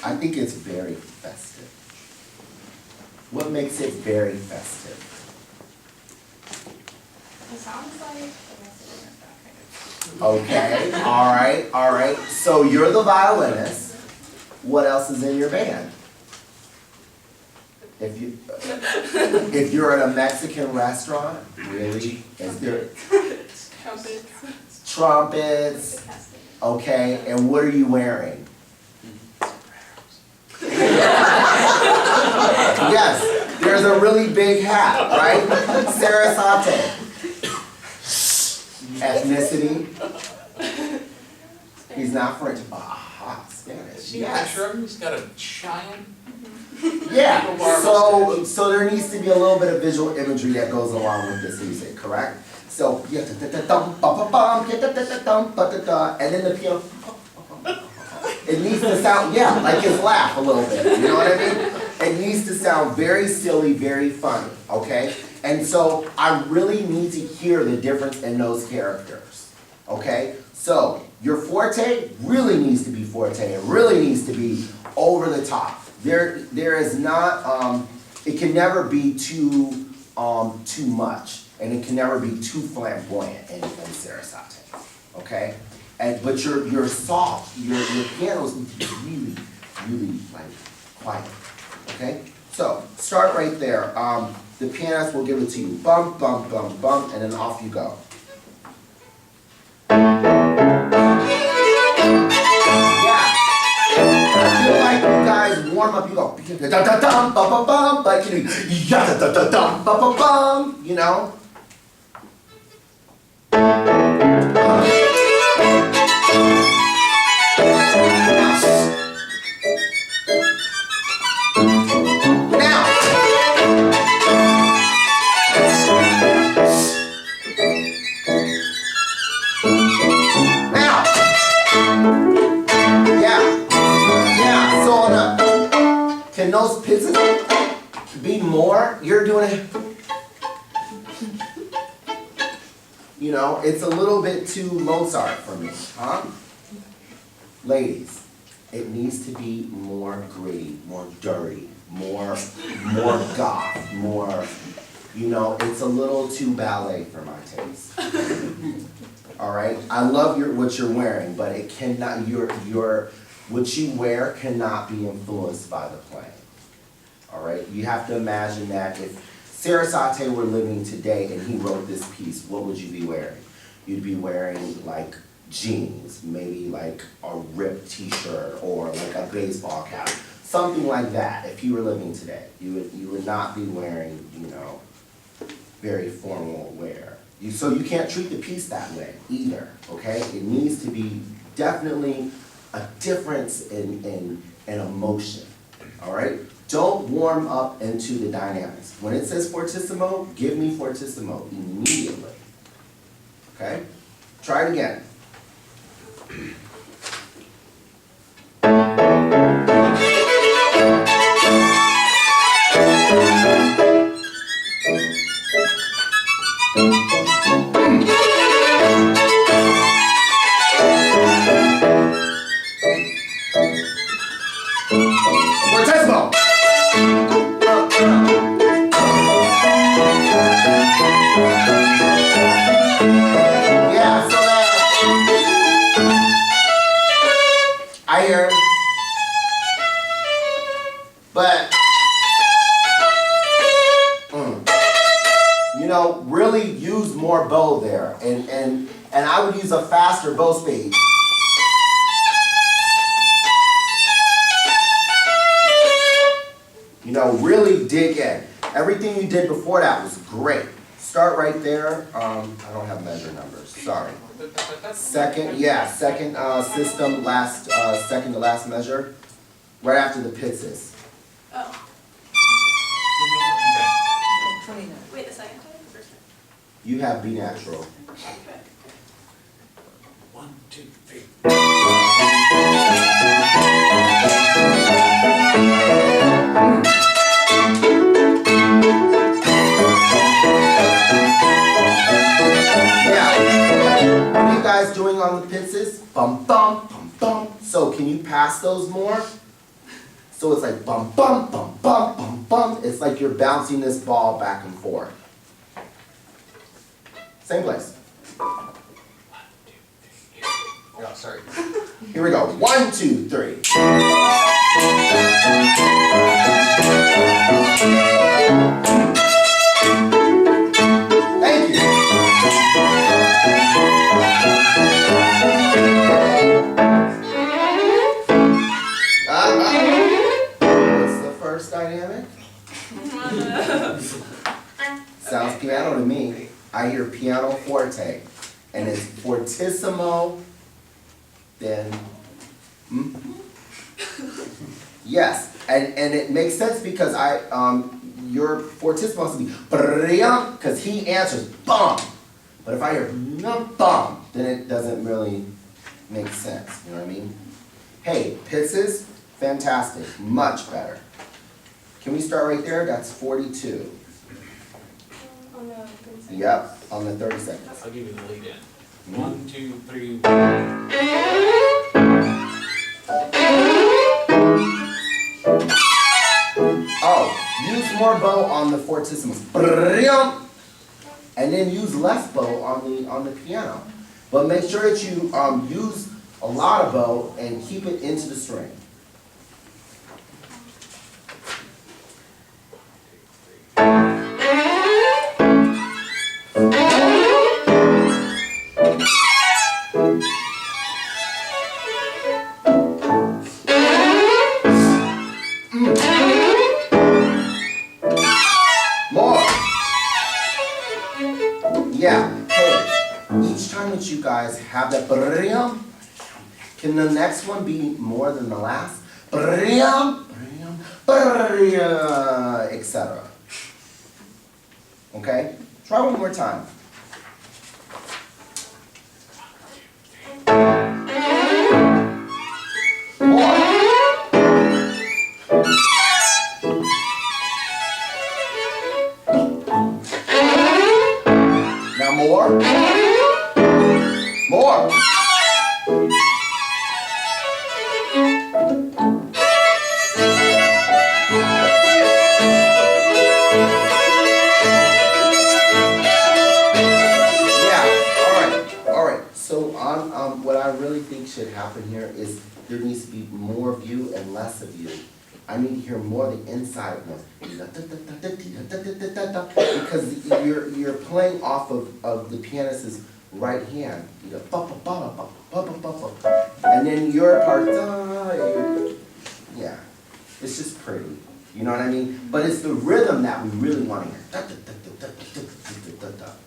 I think it's very festive. What makes it very festive? It sounds like the Mexican kind of. Okay, all right. So you're the violinist. What else is in your band? If you're at a Mexican restaurant, really? Is there trumpets? Okay, and what are you wearing? Yes, there's a really big hat, right? Sarasate. Ethnicity? He's not French. Aha, Spanish. Yes. He's got a giant. Yeah. So there needs to be a little bit of visual imagery that goes along with this music, correct? So and then the piano. It needs to sound, yeah, like his laugh a little bit. You know what I mean? It needs to sound very silly, very funny. Okay? And so I really need to hear the difference in those characters. Okay? So your forte really needs to be forte. It really needs to be over the top. There is not. It can never be too much, and it can never be too flamboyant in Sarasate. Okay? But you're soft. Your pianos need to be really like quiet. Okay? So start right there. The pianist will give it to you. Bump, bump, bump, bump, and then off you go. Yeah. I feel like you guys warm up. You go da da da dum bum bum bum, like you know, ya da da da dum bum bum bum. You know. Can those pizzas be more? You're doing it. You know, it's a little bit too Mozart for me, huh? Ladies, it needs to be more gritty, more dirty, more goth, more, you know, it's a little too ballet for my taste. All right? I love what you're wearing, but it cannot, what you wear cannot be influenced by the playing. All right? You have to imagine that if Sarasate were living today and he wrote this piece, what would you be wearing? You'd be wearing like jeans, maybe like a ripped t-shirt or like a baseball cap, something like that. If you were living today, you would not be wearing, you know, very formal wear. So you can't treat the piece that way either, okay? It needs to be definitely a difference in emotion, all right? Don't warm up into the dynamics. When it says fortissimo, give me fortissimo immediately, okay? Try it again. Fortissimo! Yeah, so that I hear, but you know, really use more bow there, and I would use a faster bow speed. You know, really dig in. Everything you did before that was great. Start right there. I don't have measure numbers. Sorry. Second system, second to last measure, right after the pizzas. Oh. Wait, the second time or the first time? You have B natural. Okay. 1, 2, 3. Yeah. What are you guys doing on the pizzas? Bum bum bum bum. So can you pass those more? So it's like bum, bum, bum, bum, bum, bum. It's like you're bouncing this ball back and forth. Same place. Oh, sorry. Here we go. 1, 2, 3. Thank you. What's the first dynamic? Sounds piano to me. I hear piano forte, and it's fortissimo. Then, yes, and it makes sense because your fortissimo has to be because he answers bum, but if I hear bum, then it doesn't really make sense. You know what I mean? Hey, pizzas, fantastic, much better. Can we start right there? That's 42. On the 30 seconds. Yep, on the 30 seconds. I'll give you the lead in. 1, 2, 3. Oh, use more bow on the fortissimos. And then use less bow on the piano. But make sure that you use a lot of bow and keep it into the string. Yeah, hey, each time that you guys have that can the next one be more than the last? Etc. Okay? Try one more time. More. Now more. More. What I really think should happen here is there needs to be more of you and less of you. I need to hear more of the inside notes. Because you're playing off of the pianist's right hand. And then your part, yeah. It's just pretty. You know what I mean? But it's the rhythm that we really want to hear.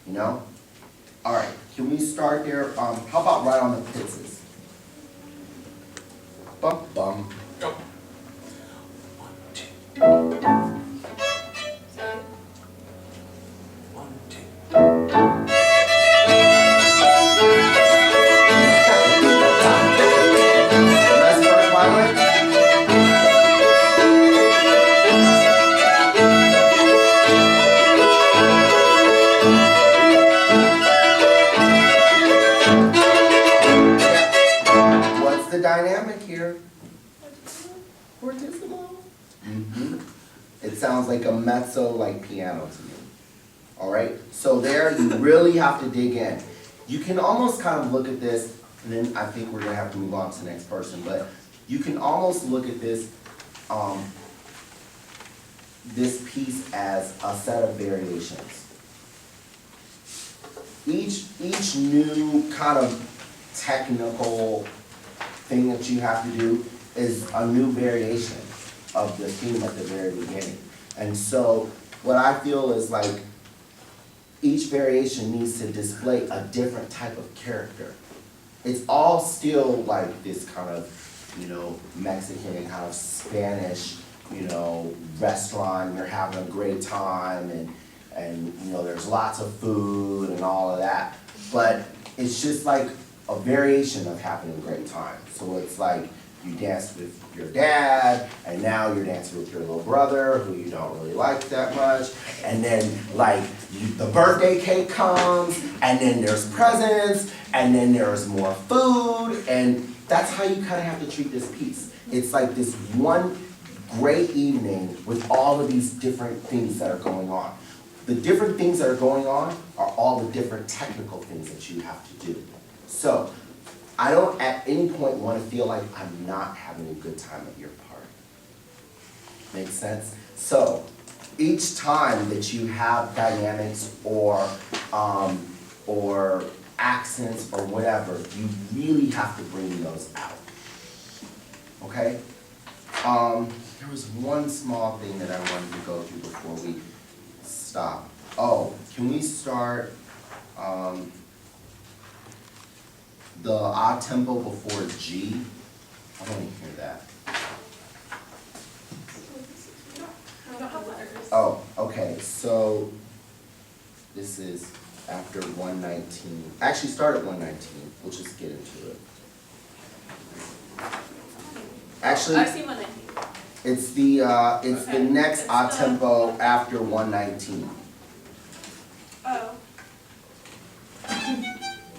You know? All right, can we start there? How about right on the pizzas? Bum, bum. Go. 1, 2. 1, 2. Last verse, violin. The dynamic here. Fortissimo. It sounds like a mezzo like piano to me. All right, so there you really have to dig in. You can almost kind of look at this, and then I think we're gonna have to move on to the next person, but you can almost look at this this piece as a set of variations. Each new kind of technical thing that you have to do is a new variation of the theme at the very beginning. And so what I feel is like each variation needs to display a different type of character. It's all still like this kind of, you know, Mexican and kind of Spanish, you know, restaurant, you're having a great time and you know, there's lots of food and all of that. But it's just like a variation of having a great time. So it's like you danced with your dad, and now you're dancing with your little brother, who you don't really like that much, and then like the birthday cake comes, and then there's presents, and then there's more food, and that's how you kind of have to treat this piece. It's like this one great evening with all of these different things that are going on. The different things that are going on are all the different technical things that you have to do. So, I don't at any point want to feel like I'm not having a good time at your party. Make sense? So, each time that you have dynamics or accents or whatever, you really have to bring those out. Okay? There was one small thing that I wanted to go through before we stop. Oh, can we start the odd tempo before G? I don't even hear that. We don't have letters. Oh, okay, so this is after 119. Actually, start at 119. We'll just get into it. Actually, I see 119. it's the Okay. next It's odd the- tempo after 119. Oh.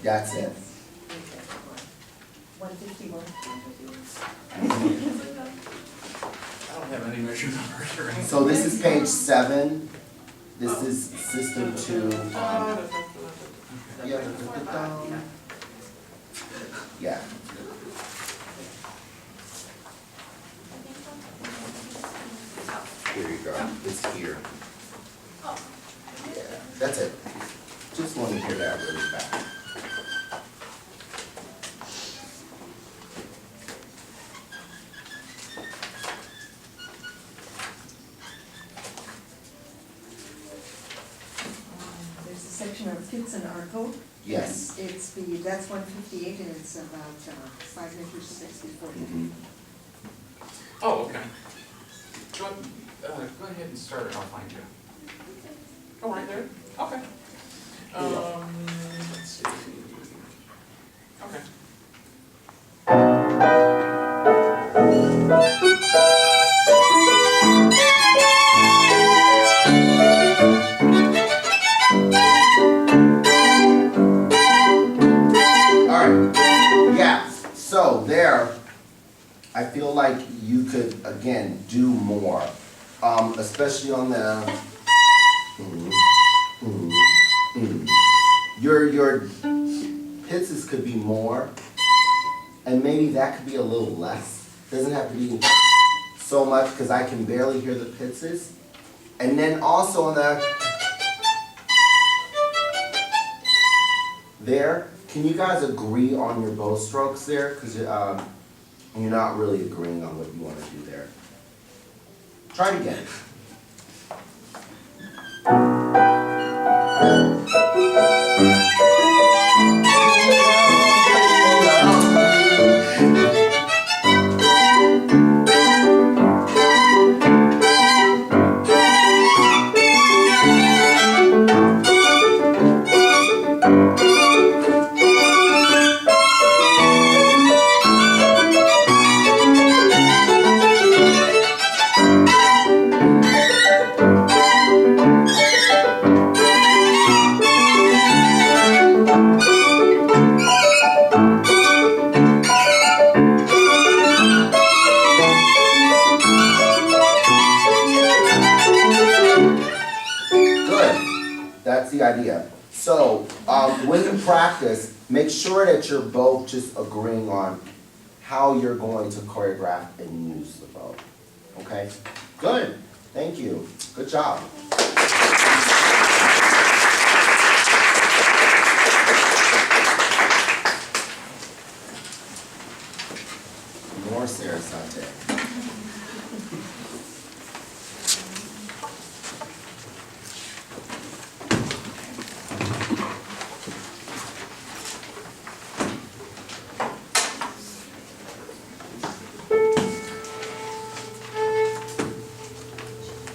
That's it. 151. I don't have any measure numbers or anything. So this is page 7. This is system 2. Yeah. Yeah. Here you go. It's here. Oh. Yeah, that's it. Just want to hear that really back. There's a section on fits and arco. Yes. That's 158 and it's about 5 meters 64. Mhm. Oh, okay. Go ahead and start it, I'll find you. Oh, right there? Okay. Let's see. Okay. Alright, yeah, so there, I feel like you could, again, do more, especially on the, your pitches could be more, and maybe that could be a little less, doesn't have to be so much, because I can barely hear the pitches, and then also on the, there, can you guys agree on your bow strokes there? Because you're not really agreeing on what you want to do there. Try it again. That's the idea. So, when you practice, make sure that you're both just agreeing on how you're going to choreograph and use the bow. Okay? Good. Thank you. Good job. More Sarasate.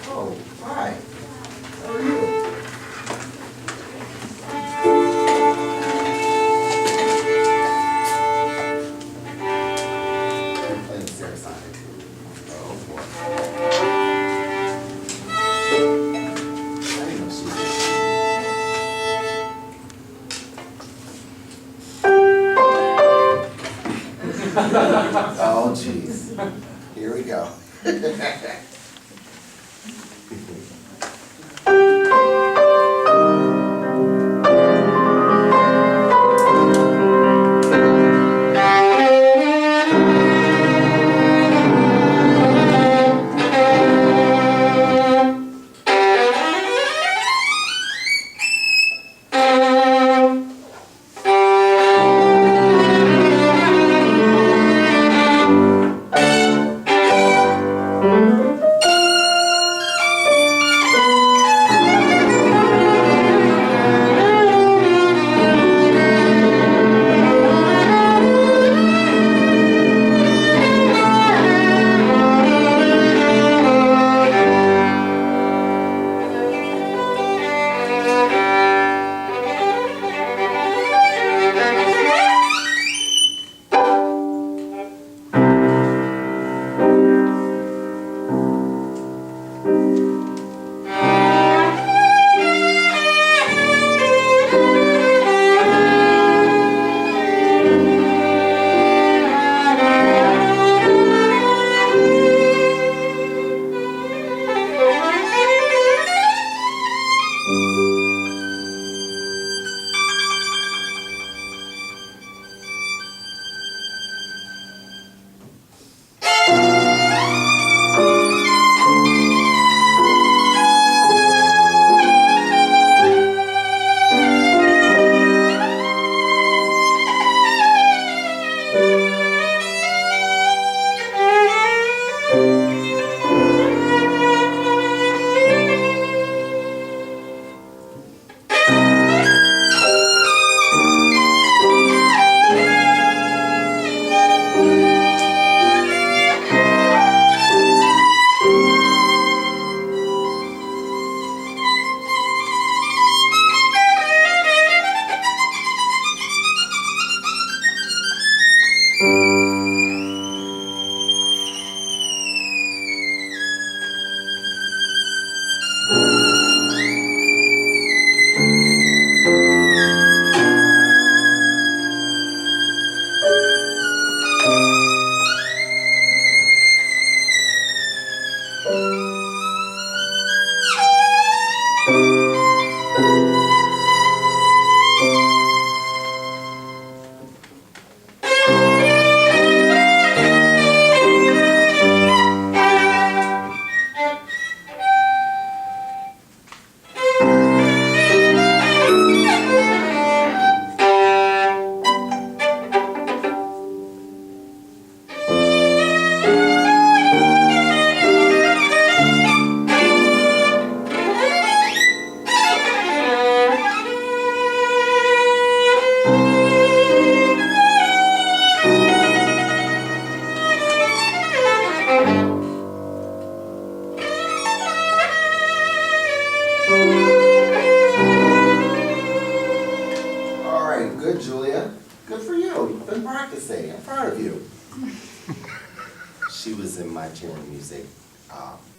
Oh, hi. Good, Julia. Good for you. You've been practicing. I'm proud of you. She was in my cheering music